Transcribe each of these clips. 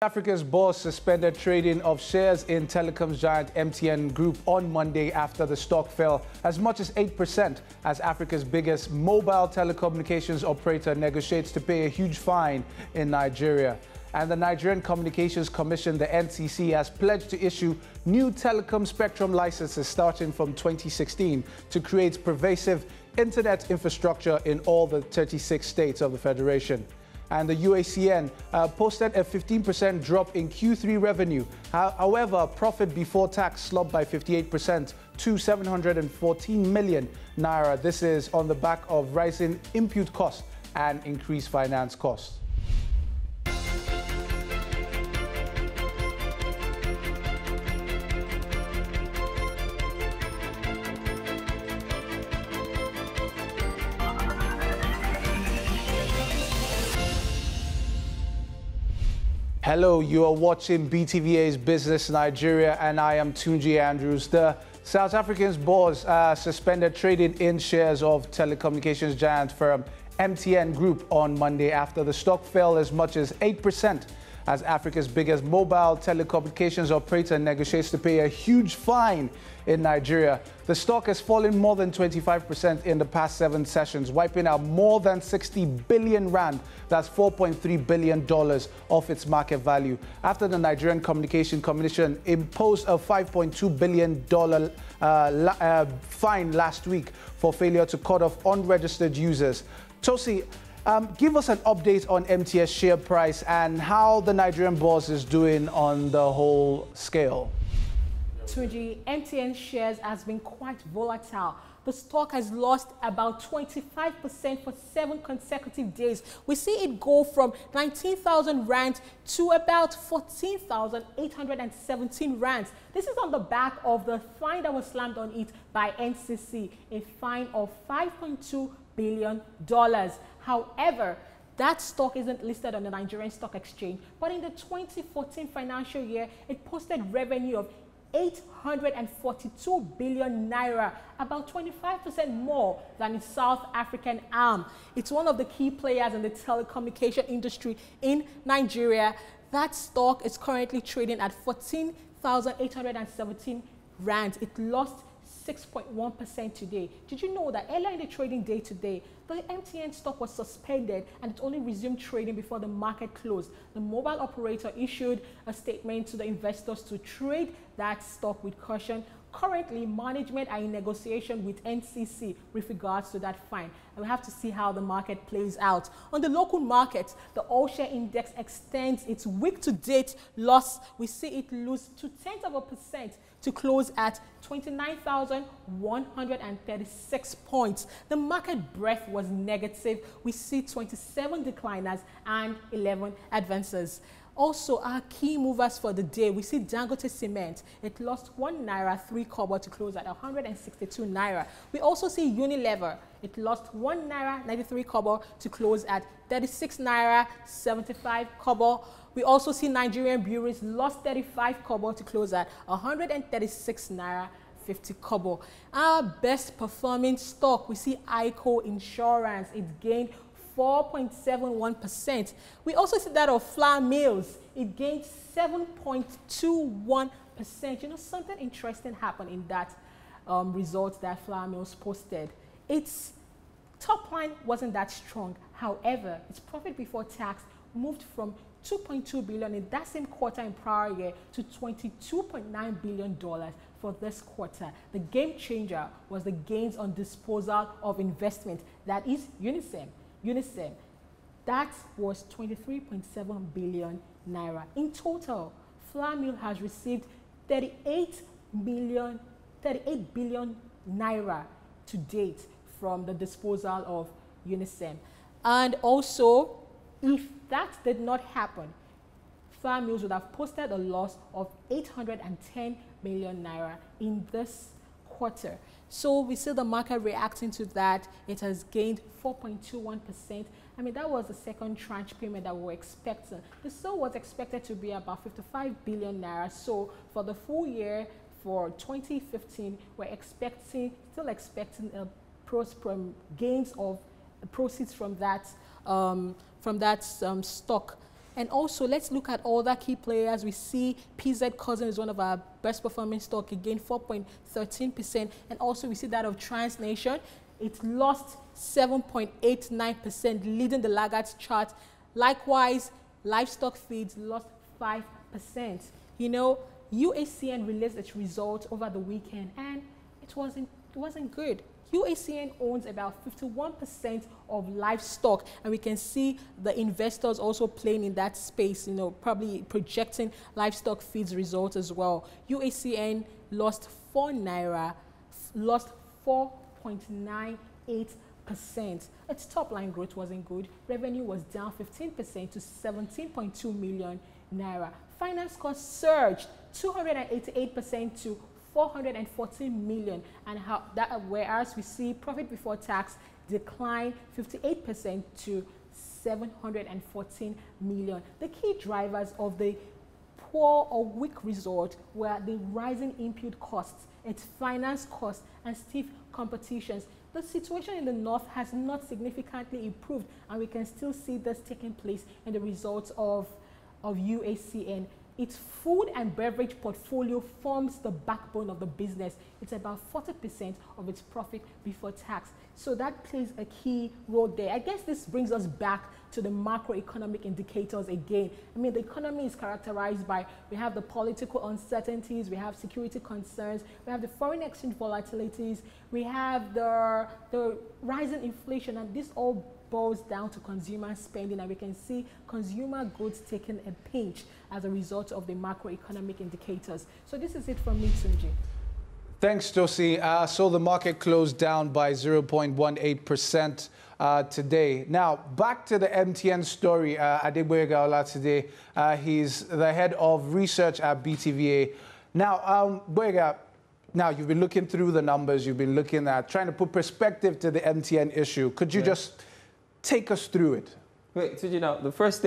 Africa's bourse suspended trading of shares in telecoms giant MTN Group on Monday after the stock fell as much as 8% as Africa's biggest mobile telecommunications operator negotiates to pay a huge fine in Nigeria. And the Nigerian Communications Commission, the NCC, has pledged to issue new telecom spectrum licenses starting from 2016 to create pervasive internet infrastructure in all the 36 states of the Federation. And the UACN posted a 15% drop in Q3 revenue. However, profit before tax slumped by 58% to 714 million naira. This is on the back of rising input costs and increased finance costs. Hello, you are watching BTVA's Business Nigeria, and I am Tunji Andrews. The South African's bourse suspended trading in shares of telecommunications giant firm MTN Group on Monday after the stock fell as much as 8% as Africa's biggest mobile telecommunications operator negotiates to pay a huge fine in Nigeria. The stock has fallen more than 25% in the past 7 sessions, wiping out more than 60 billion rand, that's $4.3 billion, off its market value, after the Nigerian Communication Commission imposed a $5.2 billion fine last week for failure to cut off unregistered users. Tosi, give us an update on MTS share price and how the Nigerian bourse is doing on the whole scale. Tunji, MTN shares has been quite volatile. The stock has lost about 25% for 7 consecutive days. We see it go from 19,000 rand to about 14,817 rands. This is on the back of the fine that was slammed on it by NCC, a fine of $5.2 billion. However, that stock isn't listed on the Nigerian Stock Exchange, but in the 2014 financial year, it posted revenue of 842 billion naira, about 25% more than its South African arm. It's one of the key players in the telecommunication industry in Nigeria. That stock is currently trading at 14,817 rand. It lost 6.1% today. Did you know that earlier in the trading day today, the MTN stock was suspended and it only resumed trading before the market closed? The mobile operator issued a statement to the investors to trade that stock with caution. Currently, management are in negotiation with NCC with regards to that fine. And we have to see how the market plays out. On the local market, the all-share index extends its week-to-date loss. We see it lose 0.2% to close at 29,136 points. The market breadth was negative. We see 27 decliners and 11 advancers. Also, our key movers for the day, we see Dangote Cement. It lost 1 naira 3 kobo to close at 162 naira. We also see Unilever. It lost 1 naira 93 kobo to close at 36 naira 75 kobo. We also see Nigerian Breweries lost 35 kobo to close at 136 naira 50 kobo. Our best performing stock, we see ICO Insurance. It gained 4.71%. We also see that of Flour Mills. It gained 7.21%. You know, something interesting happened in that result that Flour Mills posted. Its top line wasn't that strong. However, its profit before tax moved from 2.2 billion in that same quarter in prior year to $22.9 billion for this quarter. The game changer was the gains on disposal of investment, that is UNICEF. That was 23.7 billion naira. In total, Flour Mill has received 38 billion naira to date from the disposal of UNICEF. And also, if that did not happen, Flour Mills would have posted a loss of 810 million naira in this quarter. So we see the market reacting to that. It has gained 4.21%. I mean, that was the second tranche payment that we were expecting. The sale was expected to be about 55 billion naira. So for the full year for 2015, we're still expecting gains of proceeds from that stock. And also, let's look at all the key players. We see PZ Cousin is one of our best performing stock, again 4.13%. And also, we see that of TransNation. It lost 7.89%, leading the laggards chart. Likewise, Livestock Feeds lost 5%. You know, UACN released its results over the weekend, and it wasn't good. UACN owns about 51% of livestock, and we can see the investors also playing in that space, you know, probably projecting Livestock Feeds results as well. UACN lost 4 naira, lost 4.98%. Its top line growth wasn't good. Revenue was down 15% to 17.2 million naira. Finance costs surged 288% to 414 million, and whereas we see profit before tax decline 58% to 714 million. The key drivers of the poor or weak result were the rising input costs, its finance costs, and stiff competitions. The situation in the north has not significantly improved, and we can still see this taking place in the results of UACN. Its food and beverage portfolio forms the backbone of the business. It's about 40% of its profit before tax. So that plays a key role there. I guess this brings us back to the macroeconomic indicators again. I mean, the economy is characterized by, we have the political uncertainties, we have security concerns, we have the foreign exchange volatilities, we have the rising inflation, and this all boils down to consumer spending, and we can see consumer goods taking a pinch as a result of the macroeconomic indicators. So this is it from me, Tunji. Thanks, Josie. So the market closed down by 0.18% today. Now, back to the MTN story. Adegboyega today. He's the head of research at BTVA. Now, Boyega, now you've been looking through the numbers, you've been looking at trying to put perspective to the MTN issue. Could you just take us through it? Wait, so now, the first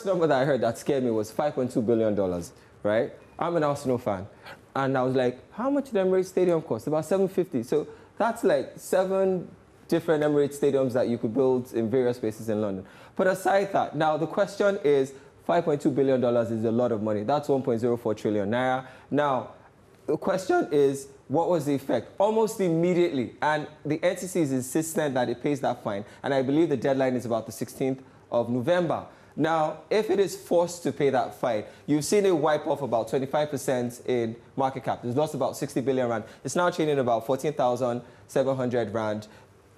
number that I heard that scared me was $5.2 billion, right? I'm an Arsenal fan. And I was like, how much did Emirates Stadium cost? About $750. So that's like 7 different Emirates stadiums that you could build in various places in London. But aside that, now the question is, $5.2 billion is a lot of money. That's 1.04 trillion naira. Now, the question is, what was the effect? Almost immediately, and the NCC is insistent that it pays that fine, and I believe the deadline is about the 16th of November. Now, if it is forced to pay that fine, you've seen it wipe off about 25% in market cap. It's lost about 60 billion rand. It's now trading about 14,700 rand.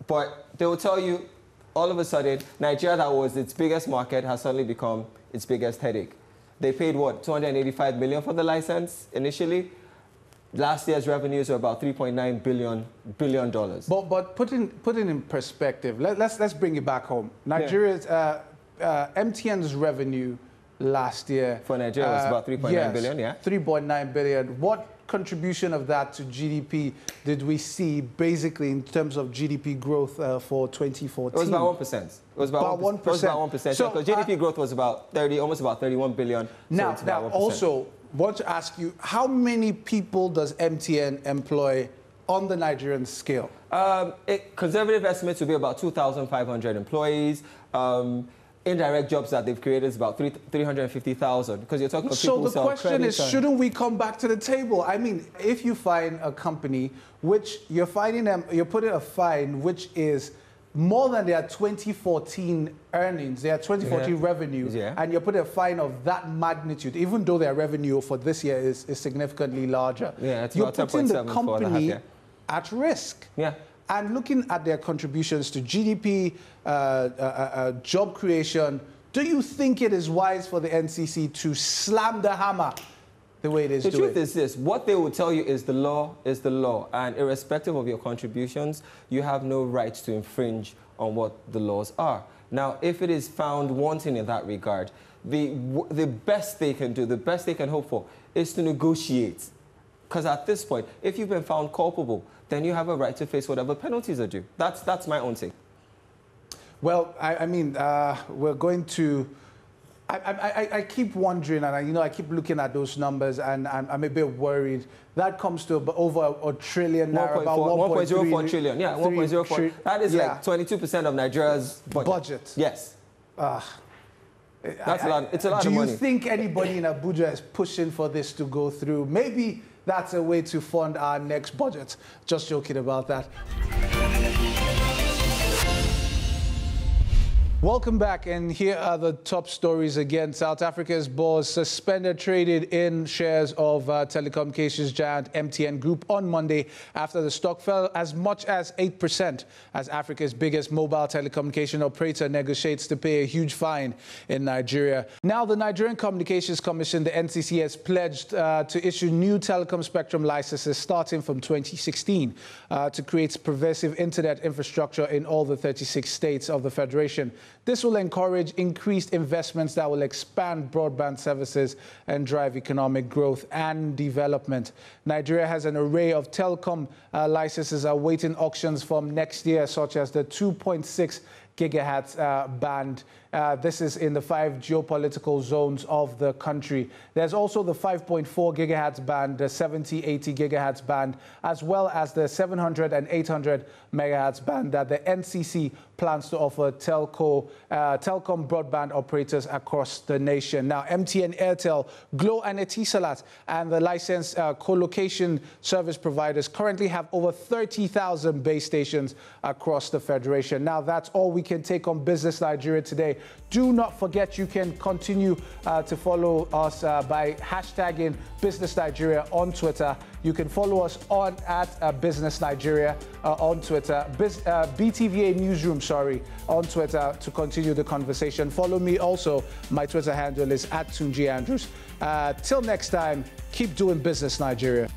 But they will tell you, all of a sudden, Nigeria, that was its biggest market, has suddenly become its biggest headache. They paid, what, 285 million for the license initially? Last year's revenues are about $3.9 billion. But put it in perspective. Let's bring it back home. Nigeria's MTN's revenue last year for Nigeria was about 3.9 billion. Yeah, 3.9 billion. What contribution of that to GDP did we see, basically in terms of GDP growth for 2014? It was about 1%. It was about 1%. It was about 1%. So because GDP growth was about almost about 31 billion. Now, also want to ask you, how many people does MTN employ on the Nigerian scale? Conservative estimates would be about 2,500 employees. Indirect jobs that they've created is about 350,000, because you're talking about people who sell credit. So the question is, shouldn't we come back to the table? I mean, if you find a company which you're putting a fine which is more than their 2014 earnings, their 2014 revenue, and you're putting a fine of that magnitude, even though their revenue for this year is significantly larger, you're putting the company at risk. And looking at their contributions to GDP, job creation, do you think it is wise for the NCC to slam the hammer the way it is doing? The truth is this. What they will tell you is the law is the law. And irrespective of your contributions, you have no right to infringe on what the laws are. Now, if it is found wanting in that regard, the best they can do, the best they can hope for, is to negotiate. Because at this point, if you've been found culpable, then you have a right to face whatever penalties are due. That's my own take. Well, I mean, we're going to... I keep wondering, and I keep looking at those numbers, and I'm a bit worried. That comes to over a trillion naira, about 1.04 trillion. Yeah, 1.04. That is like 22% of Nigeria's budget. Yes. That's a lot. It's a lot of money. Do you think anybody in Abuja is pushing for this to go through? Maybe that's a way to fund our next budget. Just joking about that. Welcome back, and here are the top stories again. South Africa's bourse suspended traded in shares of telecommunications giant MTN Group on Monday after the stock fell as much as 8% as Africa's biggest mobile telecommunication operator negotiates to pay a huge fine in Nigeria. Now, the Nigerian Communications Commission, the NCC, has pledged to issue new telecom spectrum licenses starting from 2016 to create pervasive internet infrastructure in all the 36 states of the Federation. This will encourage increased investments that will expand broadband services and drive economic growth and development. Nigeria has an array of telecom licenses awaiting auctions from next year, such as the 2.6 gigahertz band. This is in the 5 geopolitical zones of the country. There's also the 5.4 gigahertz band, the 70-80 gigahertz band, as well as the 700 and 800 megahertz band that the NCC plans to offer telecom broadband operators across the nation. Now, MTN, Airtel, Glo and Etisalat and the licensed co-location service providers currently have over 30,000 base stations across the Federation. Now, that's all we can take on Business Nigeria today. Do not forget you can continue to follow us by hashtagging Business Nigeria on Twitter. You can follow us on at Business Nigeria on Twitter, BTVA Newsroom, on Twitter to continue the conversation. Follow me also. My Twitter handle is @Tunji Andrews. Till next time, keep doing business, Nigeria.